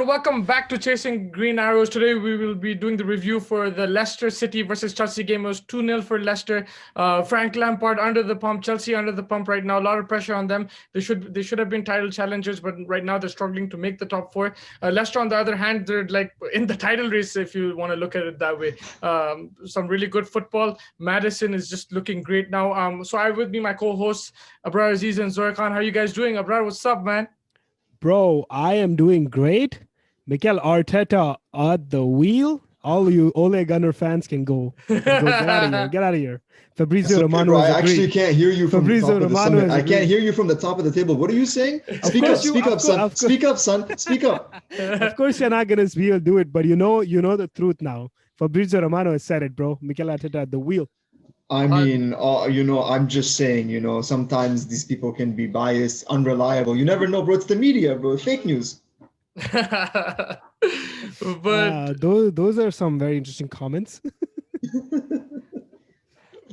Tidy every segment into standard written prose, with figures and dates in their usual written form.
everyone. Welcome back to Chasing Green Arrows. Today we will be doing the review for the Leicester City versus Chelsea game. It was 2-0 for Leicester. Frank Lampard under the pump, Chelsea under the pump right now. A lot of pressure on them. They should have been title challengers, but right now they're struggling to make the top four. Leicester, on the other hand, they're like in the title race, if you want to look at it that way. Some really good football. Maddison is just looking great now. So I with me, my co-hosts, Abrar Aziz and Zohar Khan. How are you guys doing? Abrar, what's up, man? Bro, I am doing great. Mikel Arteta at the wheel. All you Ole Gunnar fans can go. Get out of here. Get out of here. Fabrizio Romano I actually can't hear you from the top of the summit. I can't hear you from the top of the table. What are you saying? Speak up, son. Speak up, son. Speak up. Of course you're not going to be able to do it, but you know the truth now. Fabrizio Romano has said it, bro. Mikel Arteta at the wheel. I mean, I'm just saying, sometimes these people can be biased, unreliable. You never know, bro. It's the media, bro. Fake news. But those are some very interesting comments.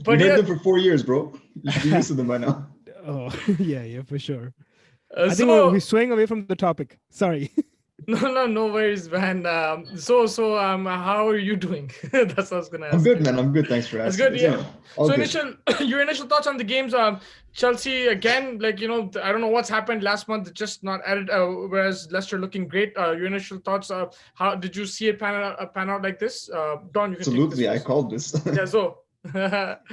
But we heard them for 4 years, bro. You should be used to them by now. Oh, yeah, for sure. I think we're swaying away from the topic. Sorry. No worries, man. So how are you doing? That's what I was gonna ask. I'm good, man. I'm good. Thanks for asking. It's good, yeah. So your initial thoughts on the games. Chelsea again, I don't know what's happened last month. Just not added. Whereas Leicester looking great. Your initial thoughts. How did you see it pan out like this? Don, you can absolutely. I called this. Yeah. So.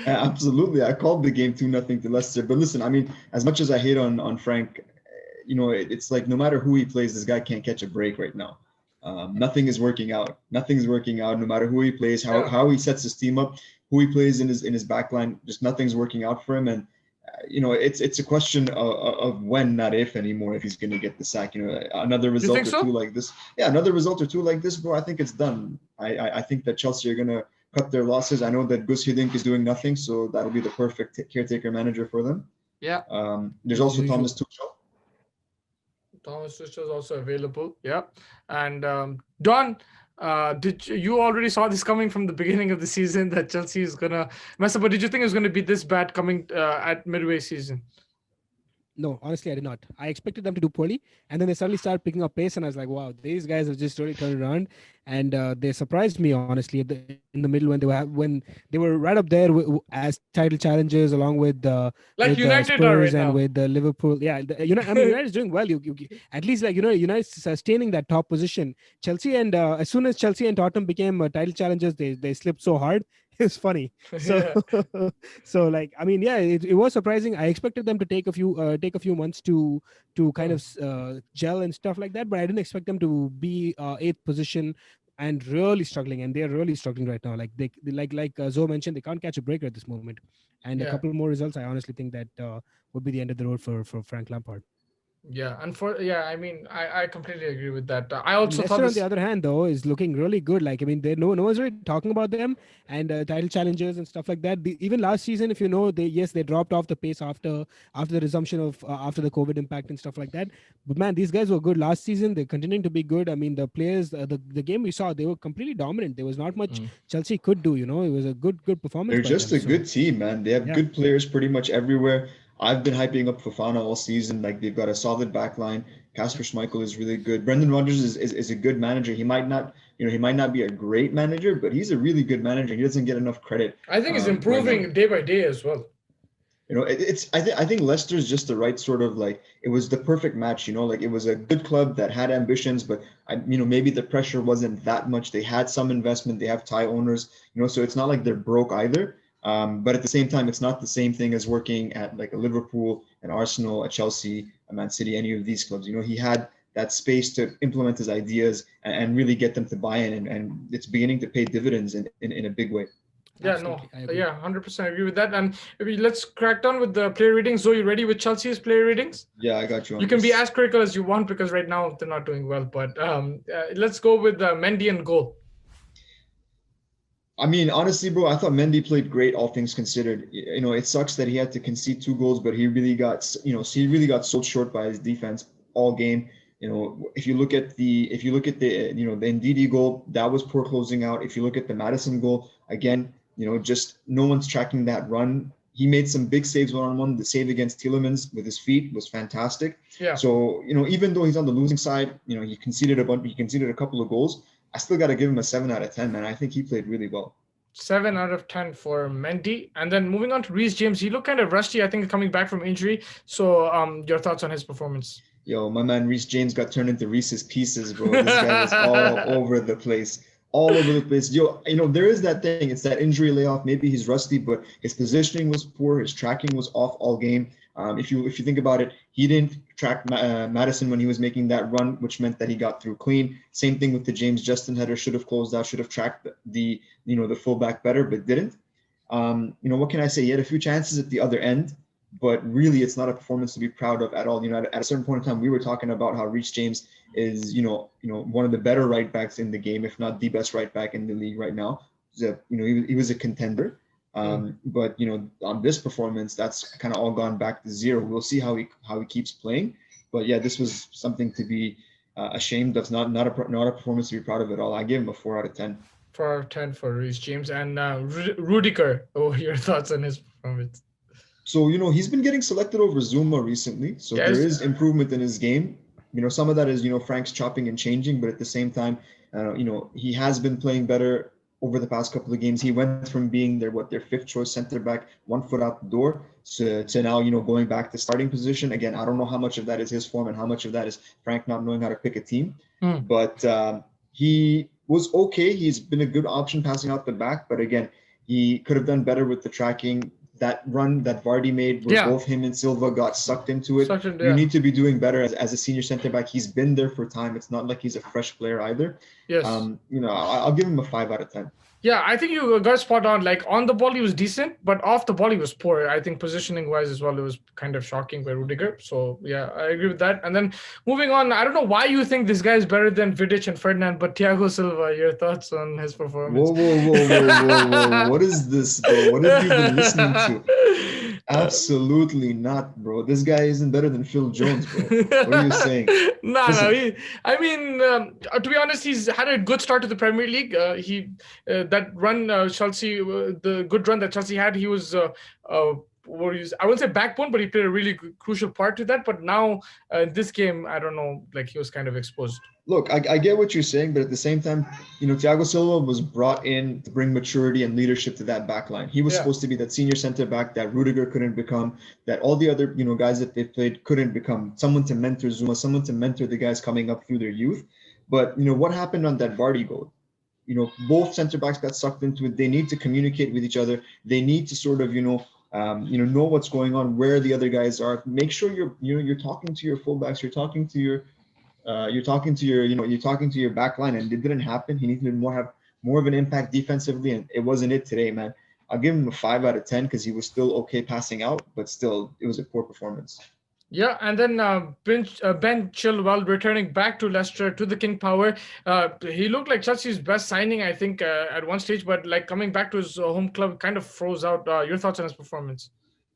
Absolutely, I called the game 2-0 to Leicester. But listen, I mean, as much as I hate on Frank. It's like no matter who he plays, this guy can't catch a break right now. Nothing is working out. Nothing's working out. No matter who he plays, how he sets his team up, who he plays in his back line, just nothing's working out for him. And it's a question of when, not if anymore. If he's going to get the sack, another result or two like this. Yeah, another result or two like this, bro. I think it's done. I think that Chelsea are going to cut their losses. I know that Gus Hiddink is doing nothing, so that'll be the perfect caretaker manager for them. Yeah. There's also Thomas Tuchel. Thomas Tuchel is also available. Yeah. And Don, did you already saw this coming from the beginning of the season that Chelsea is gonna mess up? But did you think it was gonna be this bad coming at midway season? No, honestly, I did not. I expected them to do poorly, and then they suddenly started picking up pace, and I was like, "Wow, these guys have just really turned around." And they surprised me, honestly, in the middle when they were right up there as title challengers, along with with United Spurs right and now. with Liverpool. Yeah, United is doing well. You at least United sustaining that top position. Chelsea and as soon as Chelsea and Tottenham became title challengers, they slipped so hard. It's funny. So, it was surprising. I expected them to take a few months to kind of gel and stuff like that, but I didn't expect them to be eighth position and really struggling. And they're really struggling right now. Like Zoe mentioned, they can't catch a break at this moment. And a couple more results, I honestly think that would be the end of the road for Frank Lampard. Yeah, I mean, I completely agree with that. I also Leicester, on the other hand, though, is looking really good. No one's really talking about them and title challengers and stuff like that. Even last season, if you know, they dropped off the pace after the resumption of after the COVID impact and stuff like that. But man, these guys were good last season. They're continuing to be good. I mean, the players, the game we saw, they were completely dominant. There was not much Chelsea could do. It was a good performance. They're just a good team, man. They have good players pretty much everywhere. I've been hyping up Fofana all season. Like, they've got a solid back line. Kasper Schmeichel is really good. Brendon Rodgers is a good manager. He might not be a great manager, but he's a really good manager. He doesn't get enough credit. I think he's improving day by day as well. I think Leicester's just the right sort of, like, it was the perfect match. It was a good club that had ambitions, but maybe the pressure wasn't that much. They had some investment. They have Thai owners. So it's not like they're broke either. But at the same time, it's not the same thing as working at like a Liverpool, an Arsenal, a Chelsea, a Man City, any of these clubs. He had that space to implement his ideas and really get them to buy in, and it's beginning to pay dividends in a big way. Yeah, absolutely. 100% agree with that. And let's crack down with the player ratings. So, you ready with Chelsea's player ratings? Yeah, I got you. You can be as critical as you want because right now they're not doing well. But let's go with Mendy and goal. I mean, honestly, bro, I thought Mendy played great, all things considered. It sucks that he had to concede 2 goals, but he really got sold short by his defense all game. If you look at the Ndidi goal, that was poor closing out. If you look at the Maddison goal, again, just no one's tracking that run. he made some big saves one-on-one. The save against Tielemans with his feet was fantastic. Yeah. So, even though he's on the losing side, he conceded a couple of goals. I still got to give him a 7 out of 10, man. I think he played really well. 7 out of 10 for Mendy. And then moving on to Reece James, he looked kind of rusty, I think, coming back from injury. So your thoughts on his performance? Yo, my man Reece James got turned into Reese's Pieces, bro. This guy was all over the place. All over the place. Yo, there is that thing. It's that injury layoff. Maybe he's rusty, but his positioning was poor. His tracking was off all game. If you think about it, he didn't track Maddison when he was making that run, which meant that he got through clean. Same thing with the James Justin header. Should have closed out. Should have tracked the fullback better, but didn't. What can I say? He had a few chances at the other end, but really, it's not a performance to be proud of at all. At a certain point in time, we were talking about how Reece James is, one of the better right backs in the game, if not the best right back in the league right now. He was a contender. But on this performance, that's kind of all gone back to zero. We'll see how he keeps playing. But yeah, this was something to be ashamed of. Not a performance to be proud of at all. I give him a 4 out of 10. 4 out of 10 for Reece James. And Rudiger, your thoughts on his performance? So he's been getting selected over Zuma recently. So there is improvement in his game. Some of that is Frank's chopping and changing, but at the same time, he has been playing better over the past couple of games. He went from being their fifth choice center back, 1 foot out the door, to now going back to starting position. Again, I don't know how much of that is his form and how much of that is Frank not knowing how to pick a team. But he was okay. He's been a good option passing out the back, but again, he could have done better with the tracking. That run that Vardy made, where both him and Silva got sucked into it. You need to be doing better as a senior center back. He's been there for time. It's not like he's a fresh player either. Yes. I'll give him a 5 out of 10. Yeah, I think you got spot on. Like on the ball, he was decent, but off the ball, he was poor. I think positioning wise as well, it was kind of shocking by Rudiger. So yeah, I agree with that. And then moving on, I don't know why you think this guy is better than Vidic and Ferdinand, but Thiago Silva, your thoughts on his performance? Whoa. What is this, bro? What have you been listening to? Absolutely not, bro. This guy isn't better than Phil Jones, bro. What are you saying? No. To be honest, he's had a good start to the Premier League. That run Chelsea, the good run that Chelsea had, he was I wouldn't say backbone, but he played a really crucial part to that. But now this game, I don't know, like he was kind of exposed. Look, I get what you're saying, but at the same time, Thiago Silva was brought in to bring maturity and leadership to that back line. He was supposed to be that senior center back that Rudiger couldn't become, that all the other guys that they played couldn't become. Someone to mentor Zuma, someone to mentor the guys coming up through their youth. But what happened on that Vardy goal? Both center backs got sucked into it. They need to communicate with each other. They need to sort of know what's going on, where the other guys are. Make sure you're talking to your fullbacks. You're talking to your back line, and it didn't happen. He needed to have more of an impact defensively, and it wasn't it today, man. I'll give him a 5 out of 10 because he was still okay passing out, but still, it was a poor performance. Yeah, and then Ben Chilwell returning back to Leicester, to the King Power. He looked like Chelsea's best signing, I think, at one stage, but like coming back to his home club kind of froze out. Your thoughts on his performance?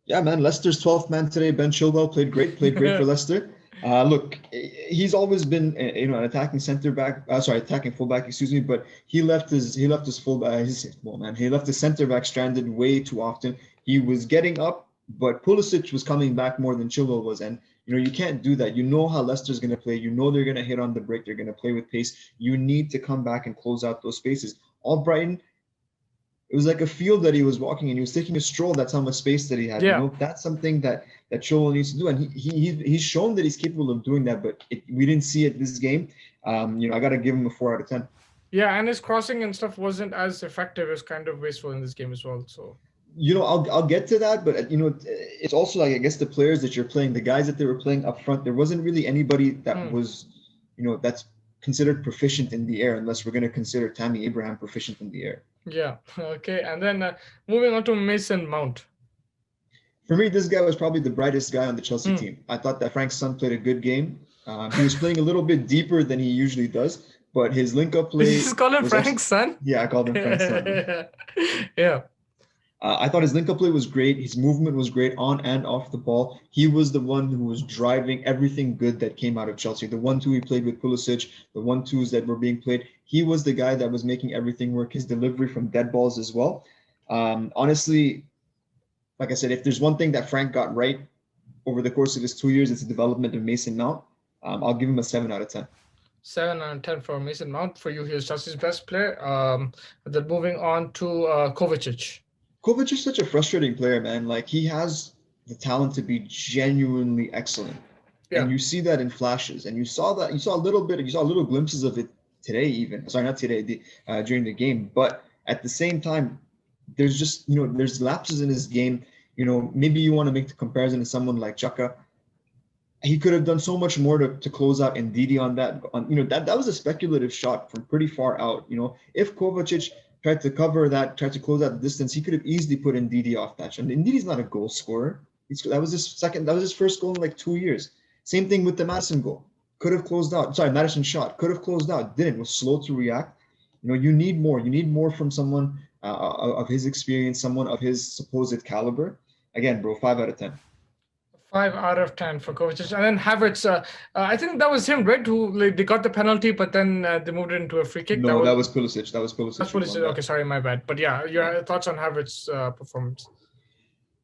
Yeah, man, Leicester's 12th man today. Ben Chilwell played great for Leicester. Look, he's always been an attacking attacking fullback, but he left his center back stranded way too often. He was getting up, but Pulisic was coming back more than Chilwell was, and you can't do that. You know how Leicester's going to play. You know they're going to hit on the break. They're going to play with pace. You need to come back and close out those spaces. All Brighton, it was like a field that he was walking in. He was taking a stroll. That's how much space that he had. Yeah. That's something that Chilwell needs to do, and he's shown that he's capable of doing that. But we didn't see it this game. I got to give him a 4 out of 10. Yeah, and his crossing and stuff wasn't as effective. It was kind of wasteful in this game as well. So. I'll get to that, but it's also like I guess the players that you're playing, the guys that they were playing up front, there wasn't really anybody that was, that's considered proficient in the air, unless we're going to consider Tammy Abraham proficient in the air. Yeah. Okay. And then moving on to Mason Mount. For me, this guy was probably the brightest guy on the Chelsea team. I thought that Frank's son played a good game. He was playing a little bit deeper than he usually does, but his link-up play. Did you just call him Frank's son? Yeah, I called him Frank's son. Yeah. I thought his link-up play was great. His movement was great on and off the ball. He was the one who was driving everything good that came out of Chelsea. The 1-2 he played with Pulisic, the 1-2s that were being played. He was the guy that was making everything work. His delivery from dead balls as well. Honestly, like I said, if there's one thing that Frank got right over the course of his 2 years, it's the development of Mason Mount. I'll give him a 7 out of 10. 7 out of 10 for Mason Mount. For you, he's Chelsea's best player. Then moving on to Kovacic. Kovacic is such a frustrating player, man. Like, he has the talent to be genuinely excellent. Yeah. And you see that in flashes. And you saw little glimpses of it today even. Sorry, not today, during the game. But at the same time, there's just, there's lapses in his game. Maybe you want to make the comparison to someone like Chaka. He could have done so much more to close out Ndidi on that. That was a speculative shot from pretty far out. If Kovacic tried to cover that, tried to close out the distance, he could have easily put Ndidi off that shot. And Ndidi's not a goal scorer. That was his first goal in like 2 years. Same thing with the Maddison goal. Could have closed out. Sorry, Maddison shot. Could have closed out. Didn't. Was slow to react. You need more. You need more from someone of his experience, someone of his supposed caliber. Again, bro, 5 out of 10. 5 out of 10 for Kovacic. And then Havertz, I think that was him, right? Who they got the penalty, but then they moved it into a free kick. No, that was Pulisic. That's Pulisic. Okay, sorry, my bad. But yeah, your thoughts on Havertz's performance?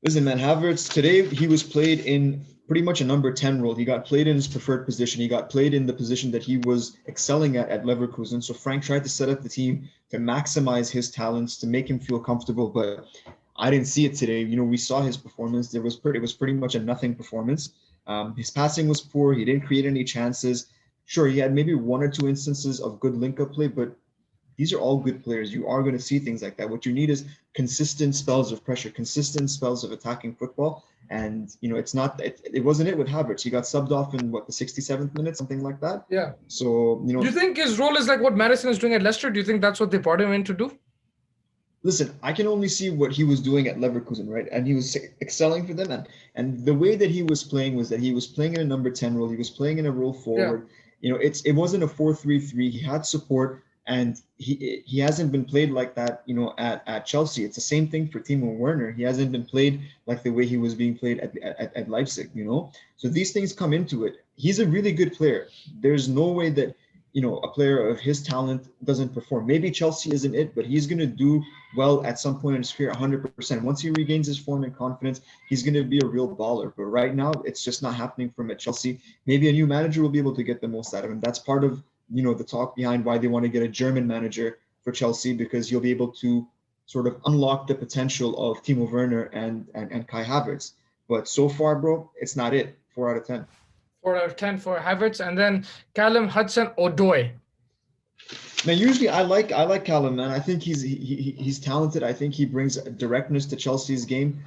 Listen, man, Havertz, today he was played in pretty much a number 10 role. He got played in his preferred position. He got played in the position that he was excelling at Leverkusen. So Frank tried to set up the team to maximize his talents, to make him feel comfortable. But I didn't see it today. We saw his performance. It was pretty much a nothing performance. His passing was poor. He didn't create any chances. Sure, he had maybe 1 or 2 instances of good link-up play, but these are all good players. You are going to see things like that. What you need is consistent spells of pressure, consistent spells of attacking football. And, it wasn't it with Havertz. He got subbed off in, the 67th minute, something like that? Yeah. So, Do you think his role is like what Maddison is doing at Leicester? Do you think that's what they brought him in to do? Listen, I can only see what he was doing at Leverkusen, right? And he was excelling for them. And the way that he was playing was that he was playing in a number 10 role. He was playing in a role forward. Yeah. It wasn't a 4-3-3. He had support. And he hasn't been played like that, at Chelsea. It's the same thing for Timo Werner. He hasn't been played like the way he was being played at Leipzig, So these things come into it. He's a really good player. There's no way that, a player of his talent doesn't perform. Maybe Chelsea isn't it, but he's going to do well at some point in his career, 100%. Once he regains his form and confidence, he's going to be a real baller. But right now, it's just not happening for him at Chelsea. Maybe a new manager will be able to get the most out of him. That's part of the talk behind why they want to get a German manager for Chelsea, because you'll be able to sort of unlock the potential of Timo Werner and Kai Havertz. But so far, bro, it's not it. 4 out of 10. 4 out of 10 for Havertz. And then Callum Hudson-Odoi. Now, usually I like Callum, man. I think he's talented. I think he brings directness to Chelsea's game.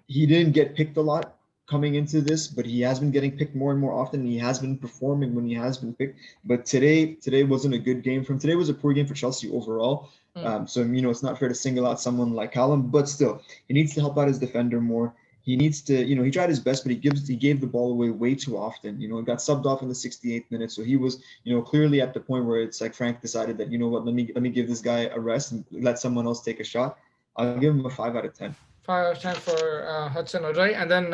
He didn't get picked a lot coming into this, but he has been getting picked more and more often. And he has been performing when he has been picked. But today wasn't a good game for him. Today was a poor game for Chelsea overall. So it's not fair to single out someone like Callum, but still, he needs to help out his defender more. He needs to, he tried his best, but he gave the ball away way too often. Got subbed off in the 68th minute. So he was, clearly at the point where it's like Frank decided that, let me give this guy a rest and let someone else take a shot. I'll give him a 5 out of 10. 5 out of 10 for Hudson-Odoi. And then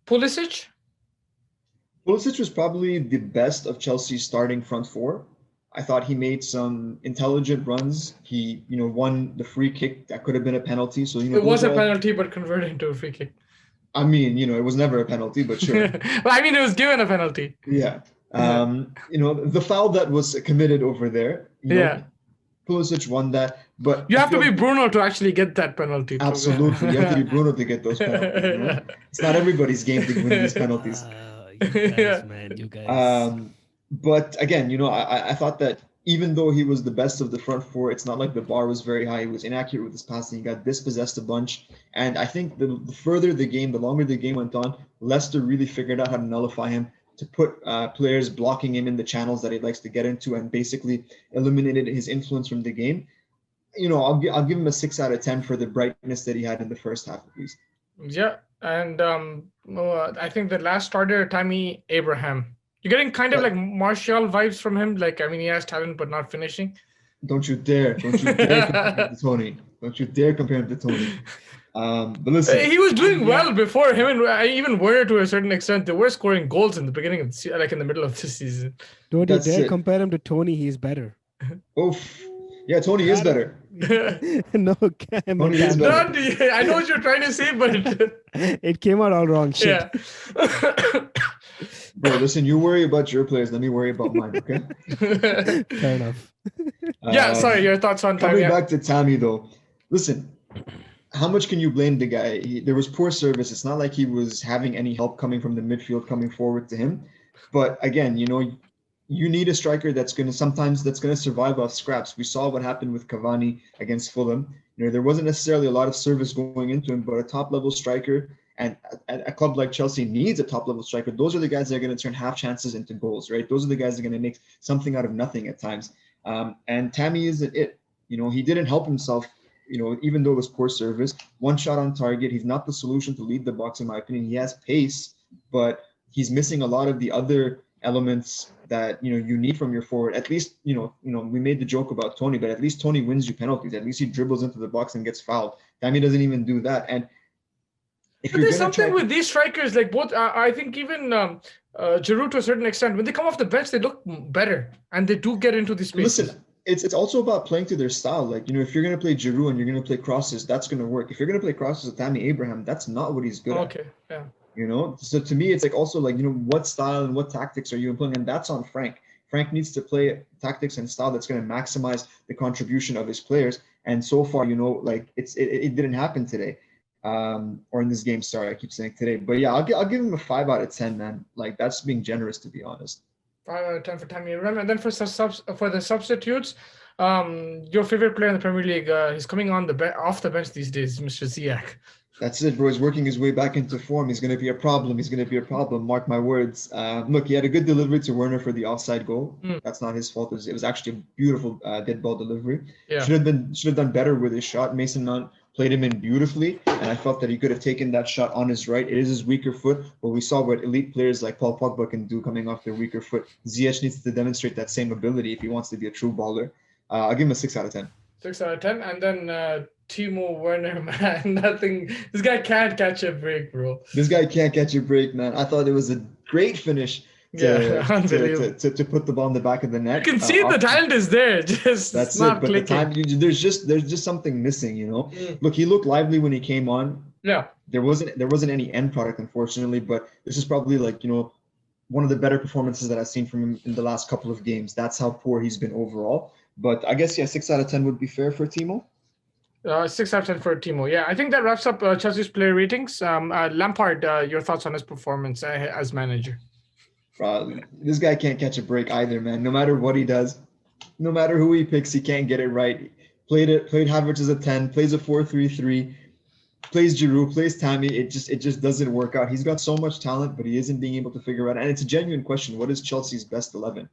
Pulisic? Pulisic was probably the best of Chelsea's starting front four. I thought he made some intelligent runs. He, won the free kick. That could have been a penalty. So, it was a penalty, but converted into a free kick. I mean, it was never a penalty, but sure. Well, I mean, it was given a penalty. Yeah. The foul that was committed over there. Pulisic won that, but you have to be Bruno to actually get that penalty. Absolutely, you have to be Bruno to get those penalties. It's not everybody's game to win these penalties. You guys. But again, I thought that even though he was the best of the front four, it's not like the bar was very high. He was inaccurate with his passing. He got dispossessed a bunch, and I think the further the game, the longer the game went on, Leicester really figured out how to nullify him, to put players blocking him in the channels that he likes to get into, and basically eliminated his influence from the game. I'll give him a 6 out of 10 for the brightness that he had in the first half at least. Yeah, and I think the last starter, Tammy Abraham. You're getting kind of like Martial vibes from him. Like, I mean, he has talent, but not finishing. Don't you dare compare him to Tony. Don't you dare compare him to Tony. But listen, he was doing well before him, and even Werner to a certain extent. They were scoring goals in the beginning of in the middle of the season. Don't you dare compare him to Tony. He's better. Oof. Yeah, Tony is better. No, Tony is better. Not, I know what you're trying to say, but it came out all wrong. Shit. yeah. Bro, listen, you worry about your players. Let me worry about mine, okay? Fair enough. Yeah, sorry, your thoughts on Coming Tammy. back to Tammy, though. Listen, how much can you blame the guy? There was poor service. It's not like he was having any help coming from the midfield, coming forward to him. But again, you need a striker that's going to survive off scraps. We saw what happened with Cavani against Fulham. There wasn't necessarily a lot of service going into him, but a top-level striker and a club like Chelsea needs a top-level striker. Those are the guys that are going to turn half chances into goals, right? Those are the guys that are going to make something out of nothing at times. And Tammy isn't it. He didn't help himself, even though it was poor service. One shot on target. He's not the solution to lead the box, in my opinion. He has pace, but he's missing a lot of the other elements that you need from your forward. At least we made the joke about Tony, but at least Tony wins you penalties. At least he dribbles into the box and gets fouled. Tammy doesn't even do that. And but there's something with these strikers, like both. I think even Giroud to a certain extent, when they come off the bench, they look better and they do get into the space. Listen, it's also about playing to their style. Like if you're gonna play Giroud and you're gonna play crosses, that's gonna work. If you're gonna play crosses with Tammy Abraham, that's not what he's good at. Okay, yeah. So to me, it's like also like what style and what tactics are you employing, and that's on Frank. Frank needs to play tactics and style that's going to maximize the contribution of his players. And so far, like it didn't happen today, or in this game. Sorry, I keep saying today, but yeah, I'll give him a 5 out of 10, man. Like that's being generous, to be honest. 5 out of 10 for Tammy Abraham, and then for the substitutes, your favorite player in the Premier League, he's coming on off the bench these days, Mr. Ziyech. That's it, bro. He's working his way back into form. He's going to be a problem. Mark my words. Look, he had a good delivery to Werner for the offside goal. That's not his fault. It was actually a beautiful dead ball delivery. Yeah. Should have done better with his shot. Mason Mount played him in beautifully, and I felt that he could have taken that shot on his right. It is his weaker foot, but we saw what elite players like Paul Pogba can do coming off their weaker foot. Ziyech needs to demonstrate that same ability if he wants to be a true baller. I'll give him a 6 out of 10. 6 out of 10, and then Timo Werner, man, nothing. This guy can't catch a break, bro. This guy can't catch a break, man. I thought it was a great finish to put the ball in the back of the net. You can see the talent is there, just that's not it. But clicking. the time, there's just something missing, Look, he looked lively when he came on. Yeah. There wasn't any end product, unfortunately, but this is probably like one of the better performances that I've seen from him in the last couple of games. That's how poor he's been overall. But I guess 6 out of 10 would be fair for Timo. 6 out of 10 for Timo. Yeah, I think that wraps up Chelsea's player ratings. Lampard, your thoughts on his performance as manager? This guy can't catch a break either, man. No matter what he does, no matter who he picks, he can't get it right. Played Havertz as a 10, plays a 4-3-3, plays Giroud, plays Tammy. It just doesn't work out. He's got so much talent, but he isn't being able to figure out. And it's a genuine question. What is Chelsea's best 11?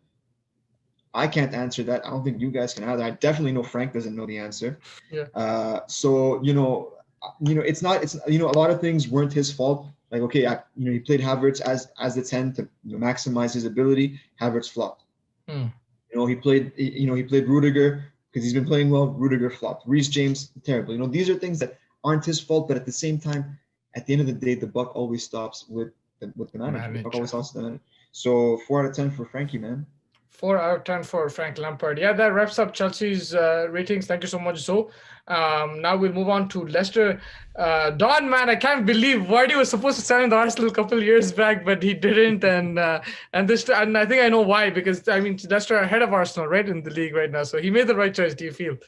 I can't answer that. I don't think you guys can either. I definitely know Frank doesn't know the answer. Yeah. So it's a lot of things weren't his fault. Like, okay, he played Havertz as the 10 to maximize his ability. Havertz flopped. He played Rudiger because he's been playing well. Rudiger flopped. Reece James, terrible. These are things that aren't his fault, but at the same time, at the end of the day, the buck always stops with the manager. The buck always stops with the manager. So 4 out of 10 for Frankie, man. 4 out of 10 for Frank Lampard. Yeah, that wraps up Chelsea's ratings. Thank you so much, Zoe. Now we'll move on to Leicester. Don, man, I can't believe Vardy was supposed to sign in the Arsenal a couple of years back, but he didn't. And I think I know why, because Leicester are ahead of Arsenal, right, in the league right now. So he made the right choice. Do you feel?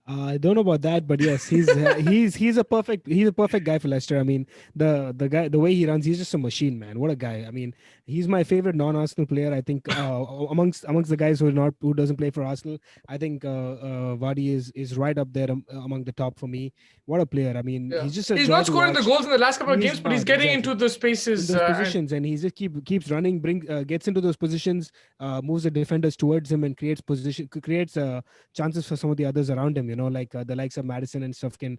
I don't know about that, but yes, he's a perfect guy for Leicester. I mean, the guy, the way he runs, he's just a machine, man. What a guy! I mean, he's my favorite non-Arsenal player. I think amongst the guys who doesn't play for Arsenal, I think Vardy is right up there among the top for me. What a player! I mean, he's not scoring the goals in the last couple of games, but he's getting into the spaces, those positions, and he just keeps running, gets into those positions, moves the defenders towards him, and creates chances for some of the others around him. Like the likes of Maddison and stuff can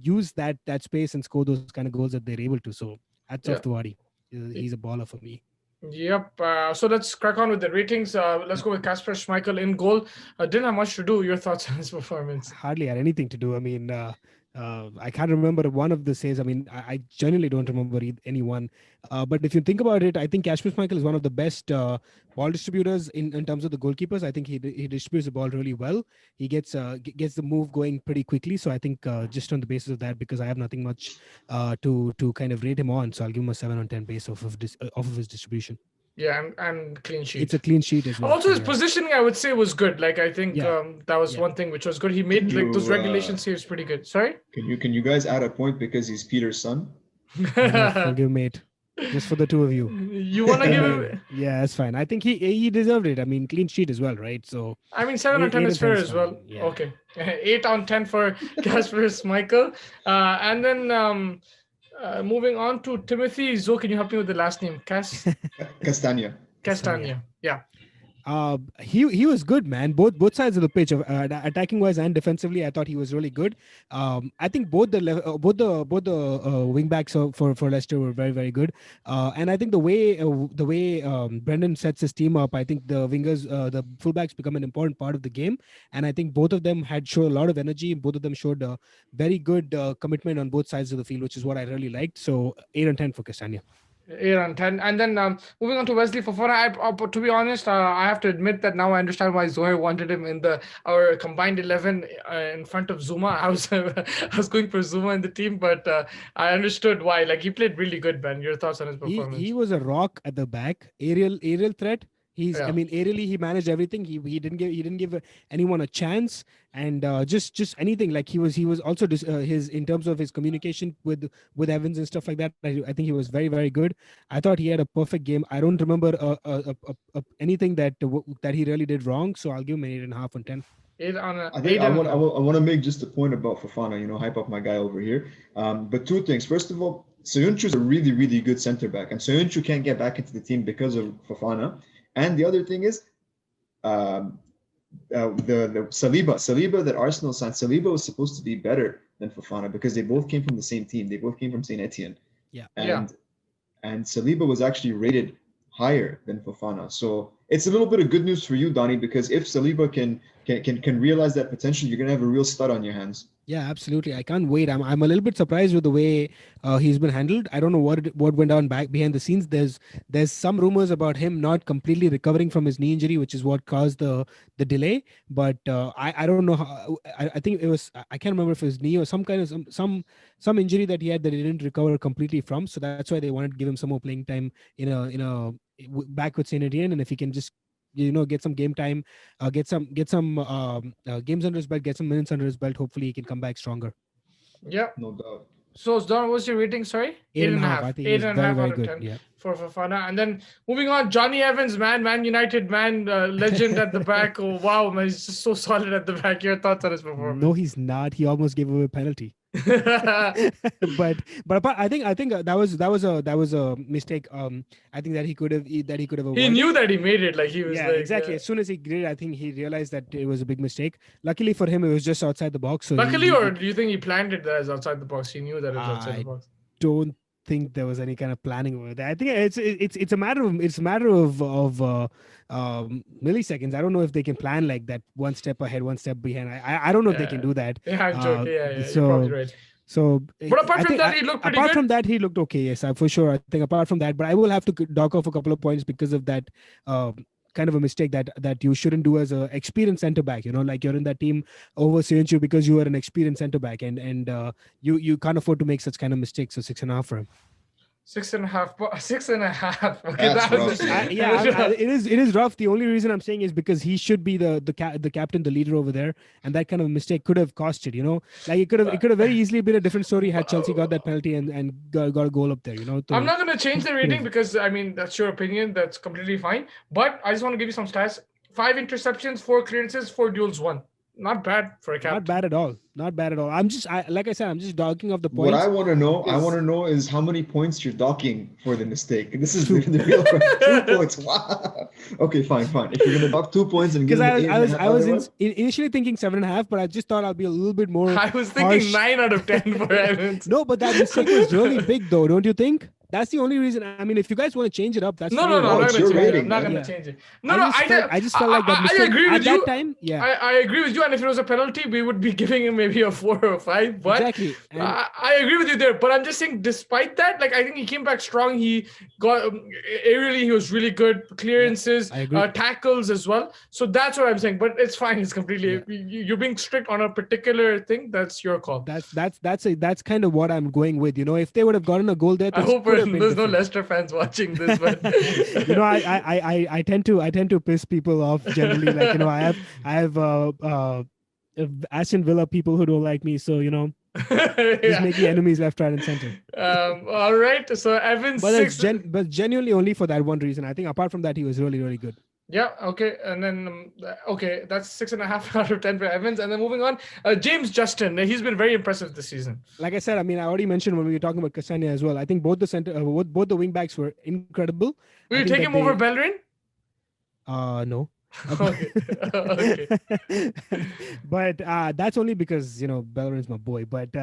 use that space and score those kind of goals that they're able to. So hats off to Vardy. He's a baller for me. Yep. So let's crack on with the ratings. Let's go with Kasper Schmeichel in goal. Didn't have much to do. Your thoughts on his performance? Hardly had anything to do. I mean, I can't remember one of the saves. I mean, I genuinely don't remember any one. But if you think about it, I think Kashmir Michael is one of the best ball distributors in terms of the goalkeepers. I think he distributes the ball really well. He gets the move going pretty quickly. So I think just on the basis of that, because I have nothing much to kind of rate him on, so I'll give him a 7 on 10 based off of his distribution. Yeah, and clean sheet. It's a clean sheet as well. Also, his positioning, I would say, was good. Like, I think that was one thing which was good. He made like those regulation saves pretty good. Sorry? Can you guys add a point because he's Peter's son? Forgive, mate. Just for the two of you. You want to give him? Yeah, that's fine. I think he deserved it. I mean, clean sheet as well, right? So I mean, 7 on 10 is fair as well. Yeah. Okay, 8 on 10 for Kashmir Michael. And then moving on to Timothy. Zo, can you help me with the last name? Castagna. Castagna. Yeah. He was good, man. Both sides of the pitch, attacking wise and defensively, I thought he was really good. I think both the wing backs for Leicester were very, very good. And I think the way Brendon sets his team up, I think the wingers, the fullbacks become an important part of the game. And I think both of them showed a lot of energy. Both of them showed a very good commitment on both sides of the field, which is what I really liked. So 8 on 10 for Castagna. 8 on 10. And then moving on to Wesley Fofana, to be honest, I have to admit that now I understand why Zoe wanted him in our combined 11 in front of Zuma. I was going for Zuma in the team, but I understood why. Like, he played really good, Ben. Your thoughts on his performance? He was a rock at the back, aerial threat. I mean, aerially he managed everything. He didn't give anyone a chance, and just anything. Like he was also his in terms of his communication with Evans and stuff like that. I think he was very, very good. I thought he had a perfect game. I don't remember anything that he really did wrong. So I'll give him an 8.5 on 10. I want to make just a point about Fofana. Hype up my guy over here. But two things. First of all, Soyuncu is a really, really good center back, and Soyuncu can't get back into the team because of Fofana. And the other thing is, the Saliba that Arsenal signed. Saliba was supposed to be better than Fofana because they both came from the same team. They both came from Saint Etienne. Yeah. And Saliba was actually rated higher than Fofana. So it's a little bit of good news for you, Donny, because if Saliba can realize that potential, you're gonna have a real stud on your hands. Yeah, absolutely. I can't wait. I'm a little bit surprised with the way he's been handled. I don't know what went on back behind the scenes. There's some rumors about him not completely recovering from his knee injury, which is what caused the delay. But I don't know how. I think it was, I can't remember if it was knee or some kind of some injury that he had that he didn't recover completely from. So that's why they wanted to give him some more playing time back with Saint Etienne, and if he can just get some game time, get some games under his belt, get some minutes under his belt. Hopefully he can come back stronger. Yeah, no doubt. So Don, what's your rating? Sorry, 8.5. I think 8.5 out of 10 for Fofana. And then moving on, Johnny Evans, Man United legend at the back. Oh wow, man, he's just so solid at the back. Your thoughts on his performance? No, he's not. He almost gave away a penalty. but I think that was a mistake. I think that he could have avoided. He knew that he made it. Like he was. Yeah, exactly. As soon as he did, I think he realized that it was a big mistake. Luckily for him, it was just outside the box. So luckily, or do you think he planned it as outside the box? He knew that it was outside the box. Don't think there was any kind of planning over there. I think it's a matter of milliseconds. I don't know if they can plan like that, one step ahead, one step behind. I don't know if they can do that. Yeah, I'm joking. Yeah, so, you're probably right. So, but apart from that, he looked pretty good. Apart from that, he looked okay. Yes, for sure. I think apart from that, but I will have to dock off a couple of points because of that. Kind of a mistake that you shouldn't do as an experienced center back. Like you're in that team over Soyuncu because you are an experienced center back, and you can't afford to make such kind of mistakes. So 6.5 for him. 6.5. 6.5. Okay, that's rough. It is rough. The only reason I'm saying is because he should be the captain, the leader over there, and that kind of mistake could have cost it. Like it could have very easily been a different story had Chelsea got that penalty and got a goal up there. So, I'm not going to change the rating because that's your opinion. That's completely fine. But I just want to give you some stats: 5 interceptions, 4 clearances, 4 duels won. Not bad for a captain. Not bad at all. Like I said, I'm just docking off the points. What I want to know is how many points you're docking for the mistake. This is the real question. 2 points. Wow. Okay, fine. If you're gonna dock 2 points and because I was initially thinking 7.5, but I just thought I'll be a little bit more. I was thinking harsh. 9 out of 10 for Evans. No, but that mistake was really big, though, don't you think? That's the only reason. I mean, if you guys want to change it up, that's No, fine. no, no, Oh, I'm not it's gonna your change it. rating, I'm not man. gonna Yeah. change it. No, no, I just felt like that mistake I agree with at you. that time. Yeah, I agree with you. And if it was a penalty, we would be giving him maybe a 4 or a 5. But exactly. And I agree with you there. But I'm just saying, despite that, like I think he came back strong. He got aerially, he was really good. Clearances, I agree. tackles as well. So that's what I'm saying. But it's fine. It's completely. Yeah. You're being strict on a particular thing. That's your call. That's kind of what I'm going with. If they would have gotten a goal there, I things hope could have been there's no different. Leicester fans watching this, but I tend to piss people off generally. Like I have Aston Villa people who don't like me, so just making enemies left, right, and center. All right. So Evans But six. but genuinely only for that one reason. I think apart from that, he was really, really good. Yeah. Okay. And then okay, that's 6.5 out of 10 for Evans. And then moving on, James Justin. He's been very impressive this season. Like I said, I mean, I already mentioned when we were talking about Castagna as well. I think both the center, both the wing backs were incredible. Will you take him over Bellerin? No. Okay. Okay. But that's only because Bellerin's my boy. But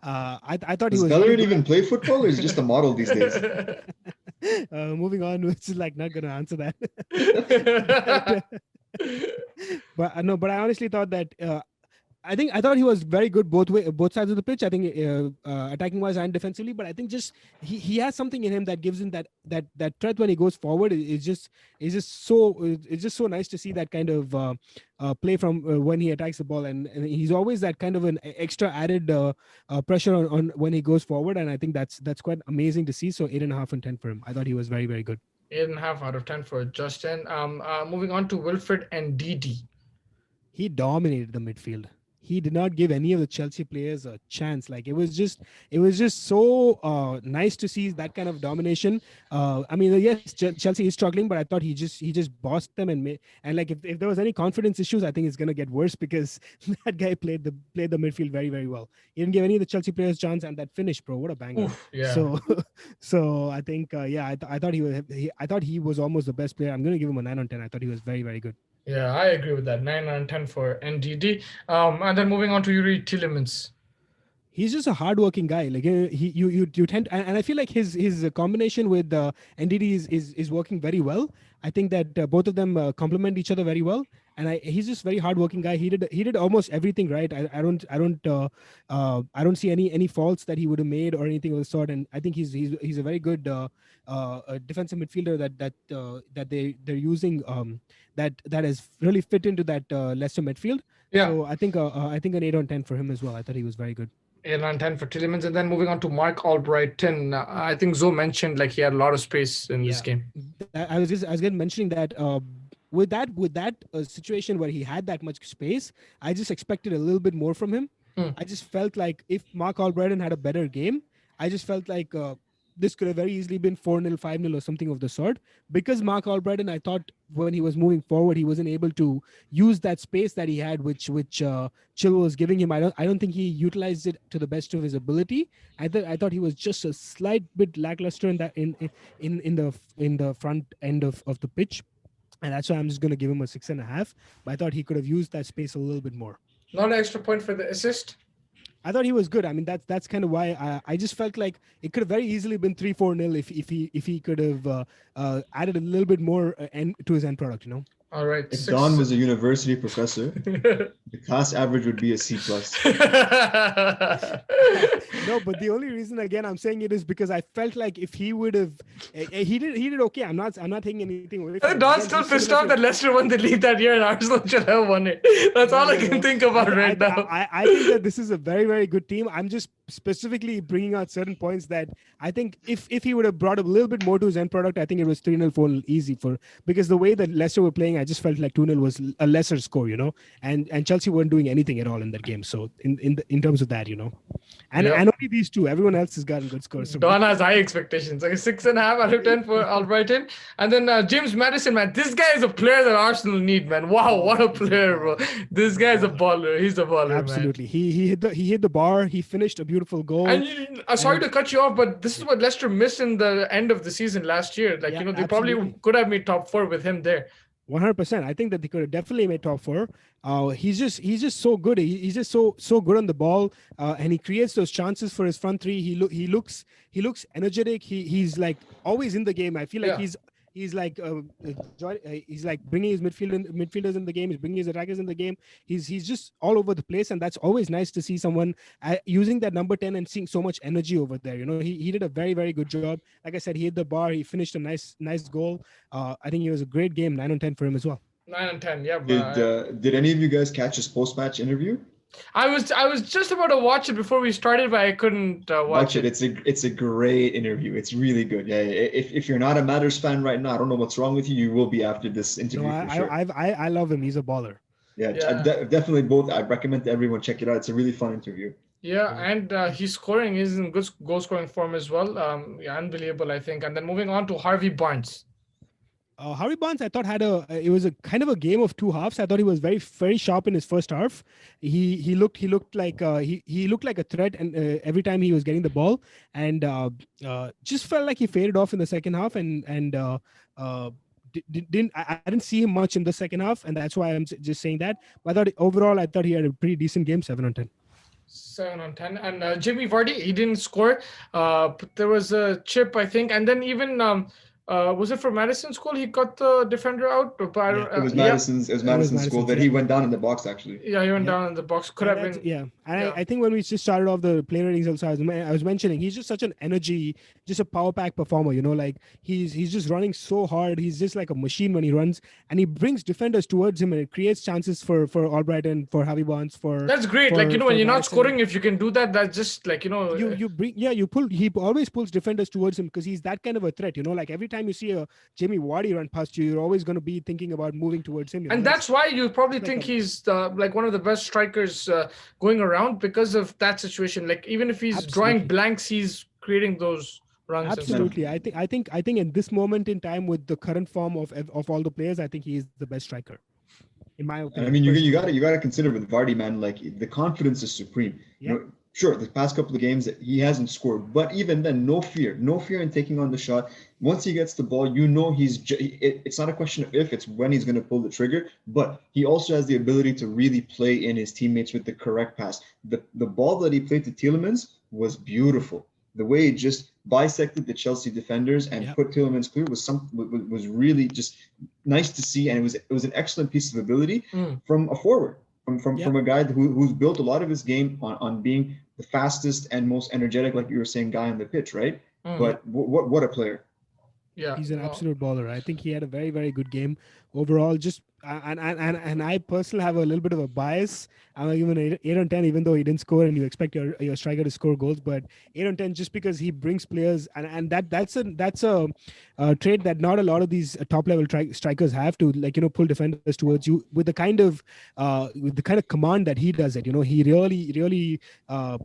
I thought he Does was. Bellerin even play football, or is he just a model these days? Moving on, which is like not gonna answer that. But no, but I honestly thought that I thought he was very good both sides of the pitch. I think attacking wise and defensively, but I think just he has something in him that gives him that threat when he goes forward. It's just so nice to see that kind of play from when he attacks the ball, and he's always that kind of an extra added pressure on when he goes forward, and I think that's quite amazing to see. So 8.5 and 10 for him. I thought he was very, very good. 8.5 out of 10 for Justin. Moving on to Wilfred and Didi. He dominated the midfield. He did not give any of the Chelsea players a chance. Like it was just so nice to see that kind of domination. I mean, yes, Chelsea is struggling, but I thought he just bossed them and like if there was any confidence issues, I think it's gonna get worse because that guy played the midfield very, very well. He didn't give any of the Chelsea players chance, and that finish, bro, what a banger! Oof, yeah. So I think I thought he was almost the best player. I'm gonna give him a 9 on 10. I thought he was very, very good. Yeah, I agree with that. 9 out of 10 for NDD. And then moving on to Yuri Tielemans. He's just a hardworking guy. Like you tend, and I feel like his combination with NDD is working very well. I think that both of them complement each other very well. And he's just very hardworking guy. He did almost everything right. I don't see any faults that he would have made or anything of the sort. And I think he's a very good defensive midfielder that they're using that has really fit into that Leicester midfield. Yeah. So I think an 8 on 10 for him as well. I thought he was very good. 8 on 10 for Tielemans. And then moving on to Mark Albrighton. I think Zoe mentioned like he had a lot of space in this game. I was getting mentioning that with that situation where he had that much space, I just expected a little bit more from him. I just felt like if Mark Albrighton had a better game, I just felt like this could have very easily been 4-0, 5-0 or something of the sort. Because Mark Albrighton, I thought when he was moving forward, he wasn't able to use that space that he had, which Chilwell was giving him. I don't think he utilized it to the best of his ability. I thought he was just a slight bit lackluster in that in the front end of the pitch. And that's why I'm just going to give him a 6.5. But I thought he could have used that space a little bit more. Not an extra point for the assist. I thought he was good. I mean, that's kind of why I just felt like it could have very easily been 3-4-0 if he could have added a little bit more to his end product. All right. If Don was a university professor, the class average would be a C+. No, but the only reason again I'm saying it is because I felt like if he would have, he did okay. I'm not taking anything away from him. Don's still pissed off that Leicester won the league that year and Arsenal should have won it. That's all I can think about right now. I think that this is a very, very good team. I'm just specifically bringing out certain points that I think if he would have brought a little bit more to his end product, I think it was 3-0 4-0 easy because the way that Leicester were playing, I just felt like 2-0 was a lesser score, and Chelsea weren't doing anything at all in that game. So in terms of that, and only these two, everyone else has gotten good scores. Don has high expectations, like 6.5 out of 10 for Albrighton. And then James Maddison, man, this guy is a player that Arsenal need, man. Wow, what a player, bro! This guy is a baller. He's a baller, absolutely. Man. He hit the bar. He finished a beautiful goal. And sorry to cut you off, but this is what Leicester missed in the end of the season last year. Like they probably could have made top 4 with him there. 100%. I think that they could have definitely made top four. He's just so good. He's just so good on the ball, and he creates those chances for his front three. He looks energetic. He's like always in the game. I feel like Yeah. he's like he's like bringing his midfielders in the game. He's bringing his attackers in the game. He's just all over the place, and that's always nice to see someone using that number 10 and seeing so much energy over there. He did a very very good job. Like I said, he hit the bar. He finished a nice goal. I think it was a great game, 9 on 10 for him as well. 9 and 10. Yeah. Did any of you guys catch his post-match interview? I was just about to watch it before we started, but I couldn't watch it. It's a great interview. It's really good. Yeah. If you're not a Matters fan right now, I don't know what's wrong with you. You will be after this interview No, for sure. I love him. He's a baller. Yeah, Yeah. definitely both. I recommend everyone check it out. It's a really fun interview. Yeah, and he's scoring. He's in good goal scoring form as well. Yeah, unbelievable, I think. And then moving on to Harvey Barnes. Harvey Barnes, I thought it was a kind of a game of two halves. I thought he was very very sharp in his first half. He looked like he looked like a threat, and every time he was getting the ball, and just felt like he faded off in the second half, and I didn't see him much in the second half, and that's why I'm just saying that. But I thought overall, I thought he had a pretty decent game, 7 on 10. 7 on 10. And Jimmy Vardy, he didn't score. But there was a chip, I think, and then even was it for Maddison's goal? He got the defender out. But I don't, It was yeah. Madison's. It was Madison's goal that he went down in the box actually. Yeah, he went down in the box. Could have been. Yeah, and Yeah. I think when we just started off the player ratings, also I was mentioning he's just such an energy, just a power pack performer. Like he's just running so hard. He's just like a machine when he runs, and he brings defenders towards him, and it creates chances for Albrighton, for Harvey Barnes, for. That's great. for- Like, when for you're not Maddison. scoring, if you can do that, that's just like, you pull. He always pulls defenders towards him because he's that kind of a threat. Like every time you see a Jamie Vardy run past you, you're always going to be thinking about moving towards him. and that's why you probably like think a- he's like one of the best strikers going around because of that situation. Like, even if he's drawing Absolutely. blanks, he's creating those runs. and stuff. Absolutely. I think in this moment in time with the current form of all the players, I think he is the best striker, in my opinion. I mean, you gotta consider with Vardy, man. Like the confidence is supreme. Yeah. Sure, the past couple of games he hasn't scored, but even then, no fear in taking on the shot. Once he gets the ball, it's not a question of if, it's when he's going to pull the trigger. But he also has the ability to really play in his teammates with the correct pass. The ball that he played to Tielemans was beautiful. The way he just bisected the Chelsea defenders and put Tielemans clear was really just nice to see, and it was an excellent piece of ability from a forward. From a guy who's built a lot of his game on being the fastest and most energetic, like you were saying, guy on the pitch, right? But what a player! Yeah, He's an absolute baller. I think he had a very, very good game overall. Just and I personally have a little bit of a bias. I'm giving 8 on 10, even though he didn't score, and you expect your striker to score goals. But 8 on 10 just because he brings players, and that's a trait that not a lot of these top level strikers have to pull defenders towards you with the kind of command that he does it. He really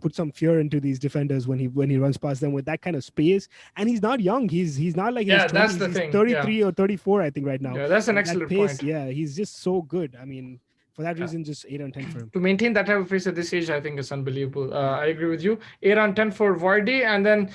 puts some fear into these defenders when he runs past them with that kind of space. And he's not young. He's not like Yeah, that's the he's thing. 33 or 34, I think, right now. Yeah, that's an At that excellent pace, point. yeah, he's just so good. I mean, for that reason, just 8 on 10 for him. To maintain that type of pace at this age, I think is unbelievable. I agree with you. 8 on 10 for Vardy, and then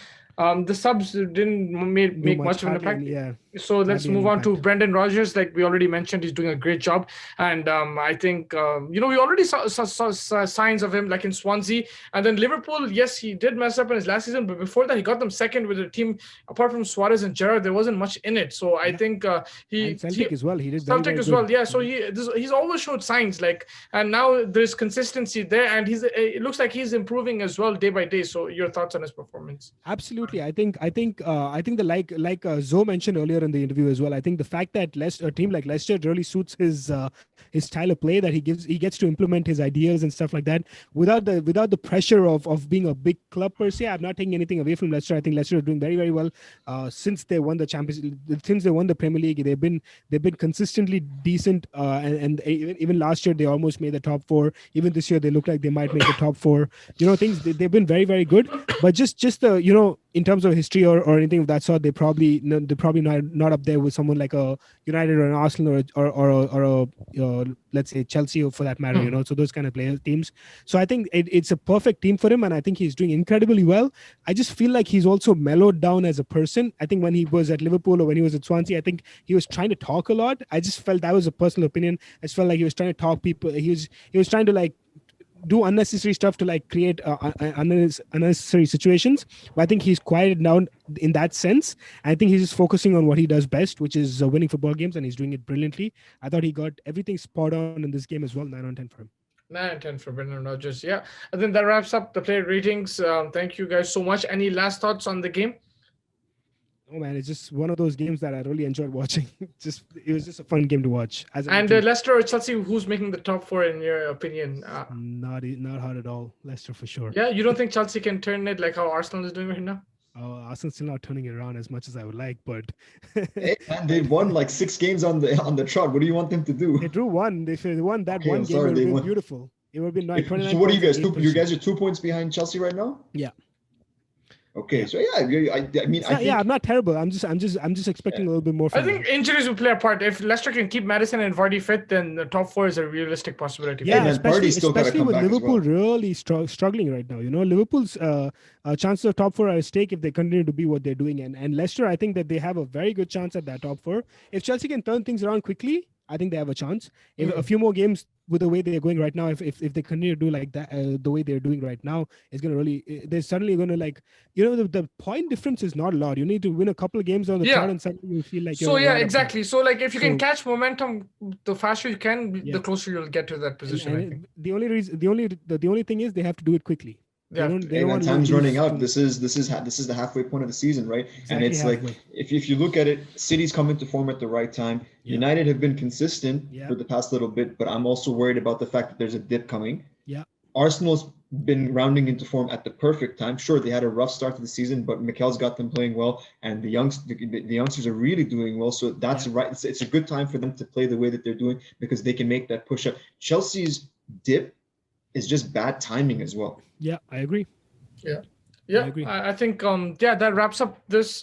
the subs didn't make much of an impact. Yeah. So let's Hardly any move on to impact. Brendon Rodgers. Like we already mentioned, he's doing a great job. And I think, we already saw signs of him like in Swansea. And then Liverpool, yes, he did mess up in his last season. But before that, he got them second with a team. Apart from Suarez and Gerrard, there wasn't much in it. So I think And Celtic as well. He did very, Celtic very as good. well. Yeah. So he's always showed signs and now there's consistency there. And it looks like he's improving as well day by day. So your thoughts on his performance? Absolutely. I think the like Zoe mentioned earlier in the interview as well. I think the fact that a team like Leicester really suits his style of play, that he gets to implement his ideas and stuff like that without the pressure of being a big club per se. I'm not taking anything away from Leicester. I think Leicester are doing very, very well since they won the since they won the Premier League. They've been consistently decent, and even last year they almost made the top 4. Even this year they look like they might make the top 4. They've been very, very good. But just the in terms of history or anything of that sort, they're probably not not up there with someone like a United or an Arsenal or let's say Chelsea or for that matter, you know, so those kind of teams. So I think it's a perfect team for him, and I think he's doing incredibly well. I just feel like he's also mellowed down as a person. I think when he was at Liverpool or when he was at Swansea, I think he was trying to talk a lot. I just felt that was a personal opinion. I just felt like he was trying to talk people. He was trying to like do unnecessary stuff to like create unnecessary situations. But I think he's quieted down in that sense. I think he's just focusing on what he does best, which is winning football games, and he's doing it brilliantly. I thought he got everything spot on in this game as well. 9 on 10 for him. 9 and 10 for Brendon Rodgers. Yeah, I think that wraps up the player ratings. Thank you guys so much. Any last thoughts on the game? Oh man, it's just one of those games that I really enjoyed watching. It was just a fun game to watch. And Leicester or Chelsea, who's making the top 4 in your opinion? Not hard at all. Leicester for sure. Yeah, you don't think Chelsea can turn it like how Arsenal is doing right now? Arsenal's still not turning it around as much as I would like, but hey, man, they won like 6 games on the trot. What do you want them to do? They drew one. If they won that one game, it would have been beautiful. It would have been like 29. So what are you guys? You guys are 2 points behind Chelsea right now? Yeah. Okay, so yeah, I mean, I'm not terrible. I'm just expecting a little bit more. I think injuries will play a part. If Leicester can keep Maddison and Vardy fit, then the top 4 is a realistic possibility. Yeah, especially with Liverpool really struggling right now. You know, Liverpool's chances of top 4 are at stake if they continue to be what they're doing, and Leicester, I think that they have a very good chance at that top 4. If Chelsea can turn things around quickly, I think they have a chance. If a few more games with the way they're going right now, if they continue to do like that, the way they're doing right now, it's going to really, they're suddenly going to like, you know, the point difference is not a lot. You need to win a couple of games on the trot and suddenly you feel like you're exactly. So like if you can catch momentum, the faster you can, the closer you'll get to that position. I think. The only thing is they have to do it quickly. Yeah, time's running out. This is the halfway point of the season, right? Exactly, and it's halfway. Like if you look at it, City's come into form at the right time. Yeah. United have been consistent for the past little bit, but I'm also worried about the fact that there's a dip coming. Yeah. Arsenal's been rounding into form at the perfect time. Sure, they had a rough start to the season, but Mikel's got them playing well, and the youngsters are really doing well. So that's right. It's a good time for them to play the way that they're doing because they can make that push up. Chelsea's dip is just bad timing as well. Yeah, I agree. Yeah, I think that wraps up this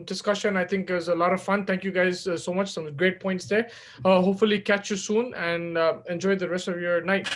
discussion. I think it was a lot of fun. Thank you guys so much. Some great points there. Hopefully catch you soon and enjoy the rest of your night.